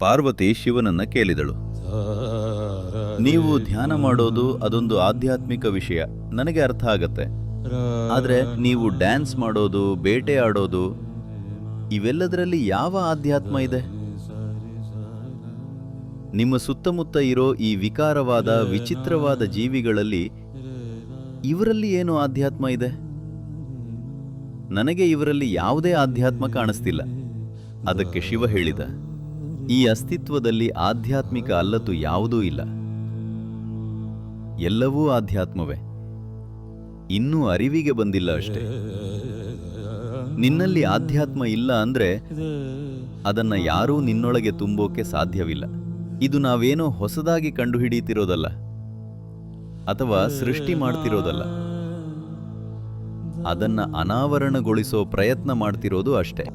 ಪಾರ್ವತಿ ಶಿವನನ್ನ ಕೇಳಿದಳು, ನೀವು ಧ್ಯಾನ ಮಾಡೋದು ಅದೊಂದು ಆಧ್ಯಾತ್ಮಿಕ ವಿಷಯ, ನನಗೆ ಅರ್ಥ ಆಗತ್ತೆ. ಆದರೆ ನೀವು ಡ್ಯಾನ್ಸ್ ಮಾಡೋದು, ಬೇಟೆ ಆಡೋದು, ಇವೆಲ್ಲದರಲ್ಲಿ ಯಾವ ಆಧ್ಯಾತ್ಮ ಇದೆ? ನಿಮ್ಮ ಸುತ್ತಮುತ್ತ ಇರೋ ಈ ವಿಕಾರವಾದ ವಿಚಿತ್ರವಾದ ಜೀವಿಗಳಲ್ಲಿ ಇವರಲ್ಲಿ ಏನು ಆಧ್ಯಾತ್ಮ ಇದೆ? ನನಗೆ ಇವರಲ್ಲಿ ಯಾವುದೇ ಆಧ್ಯಾತ್ಮ ಕಾಣಿಸ್ತಿಲ್ಲ. ಅದಕ್ಕೆ ಶಿವ ಹೇಳಿದ, ಈ ಅಸ್ತಿತ್ವದಲ್ಲಿ ಆಧ್ಯಾತ್ಮಿಕ ಅಲ್ಲದ್ದು ಯಾವುದೂ ಇಲ್ಲ. ಎಲ್ಲವೂ ಆಧ್ಯಾತ್ಮವೇ, ಇನ್ನೂ ಅರಿವಿಗೆ ಬಂದಿಲ್ಲ ಅಷ್ಟೇ. ನಿನ್ನಲ್ಲಿ ಆಧ್ಯಾತ್ಮ ಇಲ್ಲ ಅಂದ್ರೆ ಅದನ್ನ ಯಾರೂ ನಿನ್ನೊಳಗೆ ತುಂಬೋಕೆ ಸಾಧ್ಯವಿಲ್ಲ. ಇದು ನಾವೇನೋ ಹೊಸದಾಗಿ ಕಂಡುಹಿಡಿಯುತ್ತಿರೋದಲ್ಲ ಅಥವಾ ಸೃಷ್ಟಿ ಮಾಡ್ತಿರೋದಲ್ಲ, ಅದನ್ನ ಅನಾವರಣಗೊಳಿಸೋ ಪ್ರಯತ್ನ ಮಾಡ್ತಿರೋದು ಅಷ್ಟೇ.